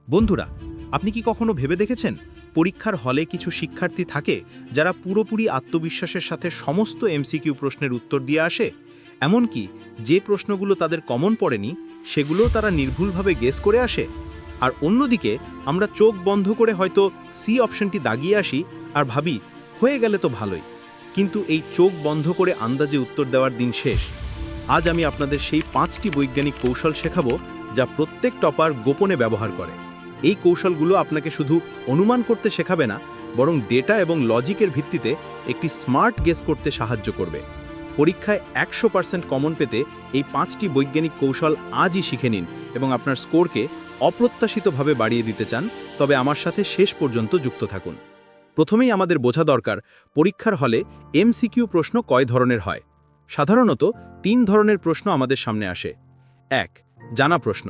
বন্ধুরা, আপনি কি কখনো ভেবে দেখেছেন পরীক্ষার হলে কিছু শিক্ষার্থী থাকে যারা পুরোপুরি আত্মবিশ্বাসের সাথে সমস্ত এমসিকিউ প্রশ্নের উত্তর দিয়ে আসে, এমনকি যে প্রশ্নগুলো তাদের কমন পড়েনি সেগুলোও তারা নির্ভুলভাবে গেস করে আসে। আর অন্যদিকে আমরা চোখ বন্ধ করে হয়তো সি অপশনটি দাগিয়ে আসি আর ভাবি হয়ে গেলে তো ভালোই, কিন্তু এই চোখ বন্ধ করে আন্দাজে উত্তর দেওয়ার দিন শেষ। আজ আমি আপনাদের সেই 5টি বৈজ্ঞানিক কৌশল শেখাবো যা প্রত্যেক টপার গোপনে ব্যবহার করে। এই কৌশলগুলো আপনাকে শুধু অনুমান করতে শেখাবে না, বরং ডেটা এবং লজিকের ভিত্তিতে একটি স্মার্ট গেস করতে সাহায্য করবে। পরীক্ষায় 100% কমন পেতে এই 5টি বৈজ্ঞানিক কৌশল আজই শিখে নিন এবং আপনার স্কোরকে অপ্রত্যাশিতভাবে বাড়িয়ে দিতে চান, তবে আমার সাথে শেষ পর্যন্ত যুক্ত থাকুন। প্রথমেই আমাদের বোঝা দরকার পরীক্ষার হলে এমসিকিউ প্রশ্ন কয় ধরনের হয়। সাধারণত 3 ধরনের প্রশ্ন আমাদের সামনে আসে। 1. জানা প্রশ্ন।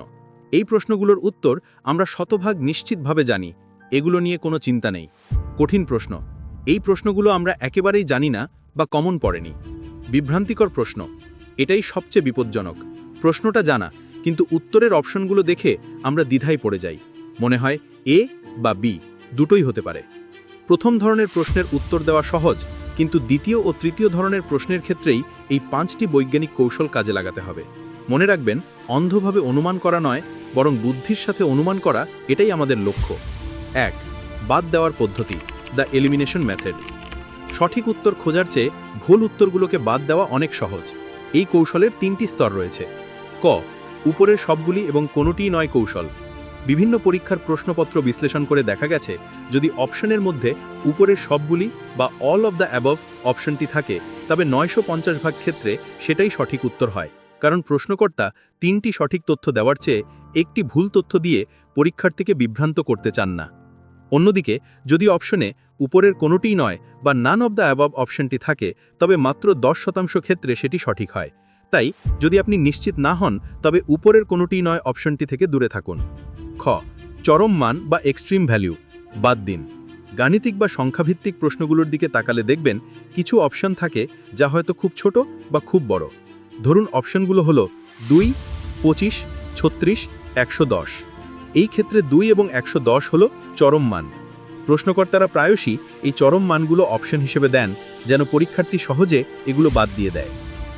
এই প্রশ্নগুলোর উত্তর আমরা শতভাগ নিশ্চিতভাবে জানি, এগুলো নিয়ে কোনো চিন্তা নেই। কঠিন প্রশ্ন। এই প্রশ্নগুলো আমরা একেবারেই জানি না বা কমন পড়েনি। বিভ্রান্তিকর প্রশ্ন। এটাই সবচেয়ে বিপজ্জনক। প্রশ্নটা জানা, কিন্তু উত্তরের অপশনগুলো দেখে আমরা দ্বিধায় পড়ে যাই, মনে হয় এ বা বি, দুটোই হতে পারে। প্রথম ধরনের প্রশ্নের উত্তর দেওয়া সহজ, কিন্তু দ্বিতীয় ও তৃতীয় ধরনের প্রশ্নের ক্ষেত্রেই এই 5টি বৈজ্ঞানিক কৌশল কাজে লাগাতে হবে। মনে রাখবেন, অন্ধভাবে অনুমান করা নয়, বরং বুদ্ধির সাথে অনুমান করা, এটাই আমাদের লক্ষ্য। 1. বাদ দেওয়ার পদ্ধতি, দ্য এলিমিনেশন মেথড। সঠিক উত্তর খোঁজার চেয়ে ভুল উত্তরগুলোকে বাদ দেওয়া অনেক সহজ। এই কৌশলের 3টি স্তর রয়েছে। ক. উপরের সবগুলি এবং কোনোটিই নয় কৌশল। বিভিন্ন পরীক্ষার প্রশ্নপত্র বিশ্লেষণ করে দেখা গেছে, যদি অপশনের মধ্যে উপরের সবগুলি বা অল অব দ্য অ্যাবভ অপশনটি থাকে, তবে 950 ভাগ ক্ষেত্রে সেটাই সঠিক উত্তর হয়, কারণ প্রশ্নকর্তা 3টি সঠিক তথ্য দেওয়ার চেয়ে একটি ভুল তথ্য দিয়ে পরীক্ষার্থীকে বিভ্রান্ত করতে চান না। অন্যদিকে যদি অপশনে উপরের কোনোটিই নয় বা নান অব দ্য অ্যাবভ অপশনটি থাকে, তবে মাত্র 10% ক্ষেত্রে সেটি সঠিক হয়। তাই যদি আপনি নিশ্চিত না হন, তবে উপরের কোনোটিই নয় অপশনটি থেকে দূরে থাকুন। খ. চরম মান বা এক্সট্রিম ভ্যালু, বাদ দিন। গাণিতিক বা সংখ্যাভিত্তিক প্রশ্নগুলোর দিকে তাকালে দেখবেন কিছু অপশন থাকে যা হয়তো খুব ছোট বা খুব বড়। ধরুন অপশনগুলো হলো 2, 25, 36, 110। এই ক্ষেত্রে 2 এবং 110 হলো চরম মান। প্রশ্নকর্তারা প্রায়শই এই চরম মানগুলো অপশন হিসেবে দেন, যেন পরীক্ষার্থী সহজে এগুলো বাদ দিয়ে দেয়।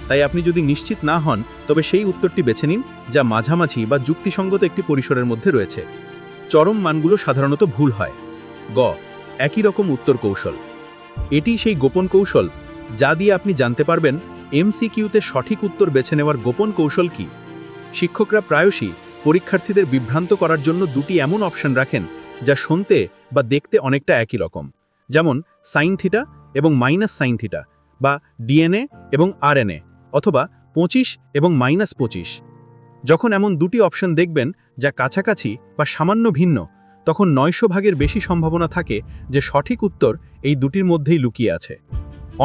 তাই আপনি যদি নিশ্চিত না হন, তবে সেই উত্তরটি বেছে নিন যা মাঝামাঝি বা যুক্তিসঙ্গত একটি পরিসরের মধ্যে রয়েছে। চরম মানগুলো সাধারণত ভুল হয়। গ. একই রকম উত্তর কৌশল। এটি সেই গোপন কৌশল যা দিয়ে আপনি জানতে পারবেন এমসিকিউতে সঠিক উত্তর বেছে নেওয়ার গোপন কৌশল কি। শিক্ষকরা প্রায়শই পরীক্ষার্থীদের বিভ্রান্ত করার জন্য 2টি এমন অপশন রাখেন যা শুনতে বা দেখতে অনেকটা একই রকম, যেমন সাইন থিটা এবং মাইনাস সাইন থিটা, বা ডিএনএ এবং আরএনএ, অথবা 25 এবং -25। যখন এমন 2টি অপশন দেখবেন যা কাছাকাছি বা সামান্য ভিন্ন, তখন 900 ভাগের বেশি সম্ভাবনা থাকে যে সঠিক উত্তর এই 2টির মধ্যেই লুকিয়ে আছে।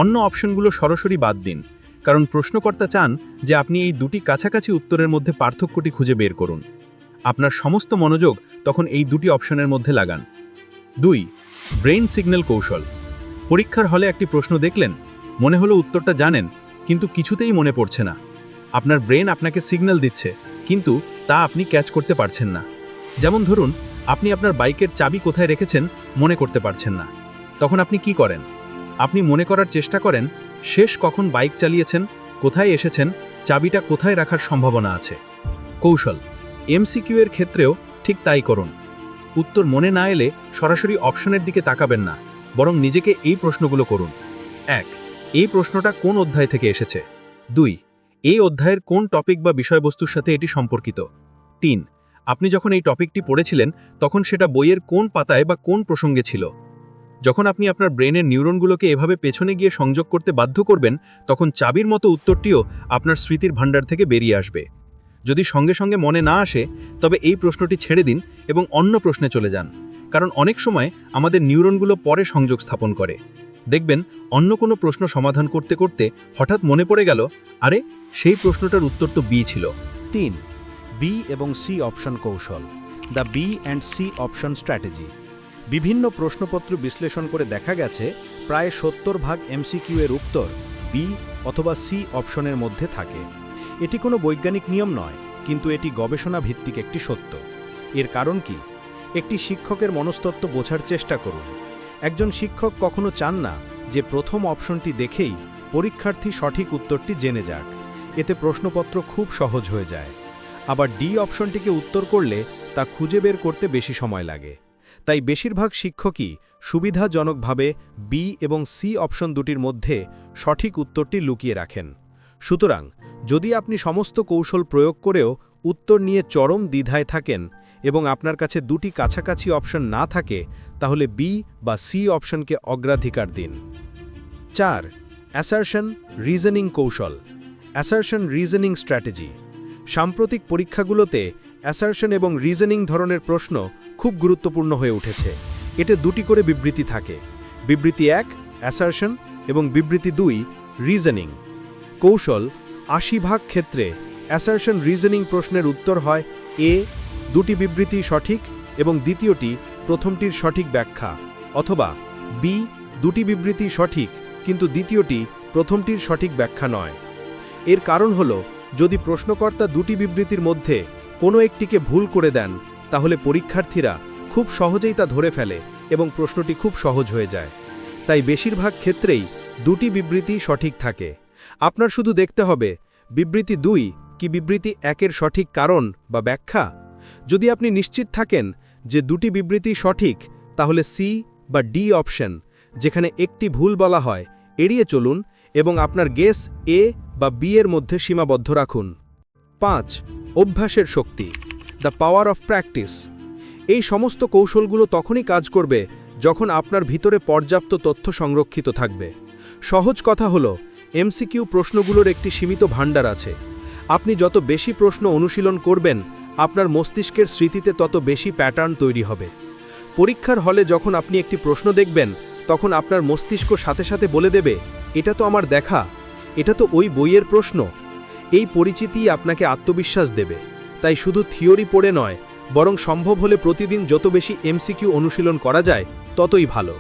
অন্য অপশনগুলো সরাসরি বাদ দিন, কারণ প্রশ্নকর্তা চান যে আপনি এই 2টি কাছাকাছি উত্তরের মধ্যে পার্থক্যটি খুঁজে বের করুন। আপনার সমস্ত মনোযোগ তখন এই 2টি অপশনের মধ্যে লাগান। 2. ব্রেইন সিগন্যাল কৌশল। পরীক্ষার হলে একটি প্রশ্ন দেখলেন, মনে হলো উত্তরটা জানেন, কিন্তু কিছুতেই মনে পড়ছে না। আপনার ব্রেন আপনাকে সিগন্যাল দিচ্ছে, কিন্তু তা আপনি ক্যাচ করতে পারছেন না। যেমন ধরুন, আপনি আপনার বাইকের চাবি কোথায় রেখেছেন মনে করতে পারছেন না। তখন আপনি কি করেন? আপনি মনে করার চেষ্টা করেন শেষ কখন বাইক চালিয়েছেন, কোথায় এসেছেন, চাবিটা কোথায় রাখার সম্ভাবনা আছে। কৌশল এমসিকিউ এর ক্ষেত্রেও ঠিক তাই করুন। উত্তর মনে না এলে সরাসরি অপশনের দিকে তাকাবেন না, বরং নিজেকে এই প্রশ্নগুলো করুন। 1. এই প্রশ্নটা কোন অধ্যায় থেকে এসেছে? 2. এই অধ্যায়ের কোন টপিক বা বিষয়বস্তুর সাথে এটি সম্পর্কিত? 3. আপনি যখন এই টপিকটি পড়েছিলেন তখন সেটা বইয়ের কোন পাতায় বা কোন প্রসঙ্গে ছিল? যখন আপনি আপনার ব্রেনের নিউরনগুলোকে এভাবে পেছনে গিয়ে সংযোগ করতে বাধ্য করবেন, তখন চাবির মতো উত্তরটিও আপনার স্মৃতির ভাণ্ডার থেকে বেরিয়ে আসবে। যদি সঙ্গে সঙ্গে মনে না আসে, তবে এই প্রশ্নটি ছেড়ে দিন এবং অন্য প্রশ্নে চলে যান, কারণ অনেক সময় আমাদের নিউরনগুলো পরে সংযোগ স্থাপন করে। দেখবেন অন্য কোনো প্রশ্ন সমাধান করতে করতে হঠাৎ মনে পড়ে গেল, আরে সেই প্রশ্নটার উত্তর তো বি ছিল। 3. বি এবং সি অপশন কৌশল, the B and C option strategy. বিভিন্ন প্রশ্নপত্র বিশ্লেষণ করে দেখা গেছে প্রায় 70 ভাগ এমসিকিউ এর উত্তর বি অথবা সি অপশনের মধ্যে থাকে। এটি কোনো বৈজ্ঞানিক নিয়ম নয়, কিন্তু এটি গবেষণা ভিত্তিক একটি সত্য। এর কারণ কি? একটি শিক্ষকের মনস্তত্ত্ব বোঝার চেষ্টা করুন। একজন শিক্ষক কখনো চান না যে প্রথম অপশনটি দেখেই পরীক্ষার্থী সঠিক উত্তরটি জেনে যাক। এতে প্রশ্নপত্র খুব সহজ হয়ে যায়। আবার ডি অপশনটিকে উত্তর করলে তা খুঁজে বের করতে বেশি সময় লাগে। তাই বেশিরভাগ শিক্ষকই সুবিধাজনকভাবে বি এবং সি অপশন দুটির মধ্যে সঠিক উত্তরটি লুকিয়ে রাখেন। সুতরাং যদি আপনি সমস্ত কৌশল প্রয়োগ করেও উত্তর নিয়ে চরম দ্বিধায় থাকেন এবং আপনার কাছে দুটি কাছাকাছি অপশন না থাকে, তাহলে বি বা সি অপশনকে অগ্রাধিকার দিন। 4. অ্যাসারশন রিজনিং কৌশল, অ্যাসারশন রিজনিং স্ট্র্যাটেজি। সাম্প্রতিক পরীক্ষাগুলোতে অ্যাসারশন এবং রিজনিং ধরনের প্রশ্ন খুব গুরুত্বপূর্ণ হয়ে উঠেছে। এতে দুটি করে বিবৃতি থাকে। বিবৃতি 1 অ্যাসারশন এবং বিবৃতি 2 রিজনিং। কৌশল: 80% ক্ষেত্রে অ্যাসারশন রিজনিং প্রশ্নের উত্তর হয় এ, দুটি বিবৃতি সঠিক এবং দ্বিতীয়টি প্রথমটির সঠিক ব্যাখ্যা, অথবা বি, দুটি বিবৃতি সঠিক কিন্তু দ্বিতীয়টি প্রথমটির সঠিক ব্যাখ্যা নয়। এর কারণ হল, যদি প্রশ্নকর্তা দুটি বিবৃতির মধ্যে কোনো একটিকে ভুল করে দেন, তাহলে পরীক্ষার্থীরা খুব সহজেই তা ধরে ফেলে এবং প্রশ্নটি খুব সহজ হয়ে যায়। তাই বেশিরভাগ ক্ষেত্রেই দুটি বিবৃতি সঠিক থাকে। আপনার শুধু দেখতে হবে বিবৃতি 2 কি বিবৃতি 1-এর সঠিক কারণ বা ব্যাখ্যা। যদি আপনি নিশ্চিত থাকেন যে দুটি বিবৃতি সঠিক, তাহলে সি বা ডি অপশন, যেখানে একটি ভুল বলা হয়, এড়িয়ে চলুন এবং আপনার গেস এ বা বি এর মধ্যে সীমাবদ্ধ রাখুন। 5. অভ্যাসের শক্তি, দ্য পাওয়ার অফ প্র্যাকটিস। এই সমস্ত কৌশলগুলো তখনই কাজ করবে যখন আপনার ভিতরে পর্যাপ্ত তথ্য সংরক্ষিত থাকবে। সহজ কথা হলো, এমসিকিউ প্রশ্নগুলোর একটি সীমিত ভাণ্ডার আছে। আপনি যত বেশি প্রশ্ন অনুশীলন করবেন, আপনার মস্তিষ্কের স্মৃতিতে তত বেশি প্যাটার্ন তৈরি হবে। পরীক্ষার হলে যখন আপনি একটি প্রশ্ন দেখবেন, তখন আপনার মস্তিষ্ক সাথে সাথে বলে দেবে, এটা তো আমার দেখা, এটা তো ওই বইয়ের প্রশ্ন। এই পরিচিতিই আপনাকে আত্মবিশ্বাস দেবে। তাই শুধু থিওরি পড়ে নয়, বরং সম্ভব হলে প্রতিদিন যত বেশি এমসিকিউ অনুশীলন করা যায়, ততই ভালো।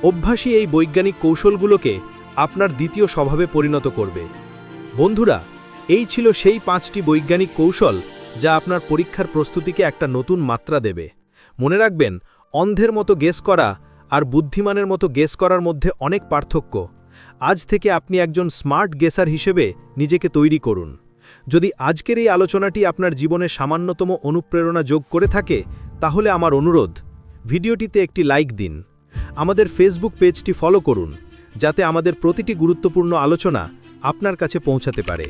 অভ্যাসই এই বৈজ্ঞানিক কৌশলগুলোকে আপনার দ্বিতীয় স্বভাবে পরিণত করবে। বন্ধুরা, এই ছিল সেই 5টি বৈজ্ঞানিক কৌশল যা আপনার পরীক্ষার প্রস্তুতিকে একটা নতুন মাত্রা দেবে। মনে রাখবেন, অন্ধের মতো গেস করা আর বুদ্ধিমানের মতো গেস করার মধ্যে অনেক পার্থক্য। আজ থেকে আপনি একজন স্মার্ট গেসার হিসেবে নিজেকে তৈরি করুন। যদি আজকের এই আলোচনাটি আপনার জীবনে সামান্যতম অনুপ্রেরণা যোগ করে থাকে, তাহলে আমার অনুরোধ, ভিডিওটিতে একটি লাইক দিন। আমাদের ফেসবুক পেজটি ফলো করুন, যাতে আমাদের প্রতিটি গুরুত্বপূর্ণ আলোচনা আপনার কাছে পৌঁছাতে পারে।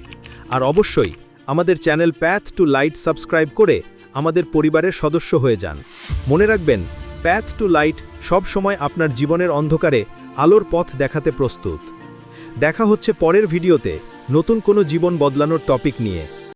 আর অবশ্যই আমাদের channel path to light subscribe করে আমাদের পরিবারের সদস্য হয়ে যান। মনে রাখবেন, প্যাথ টু লাইট সব সময় আপনার জীবনের অন্ধকারে আলোর পথ দেখাতে প্রস্তুত। দেখা হচ্ছে পরের ভিডিওতে নতুন কোনো জীবন বদলানোর টপিক নিয়ে।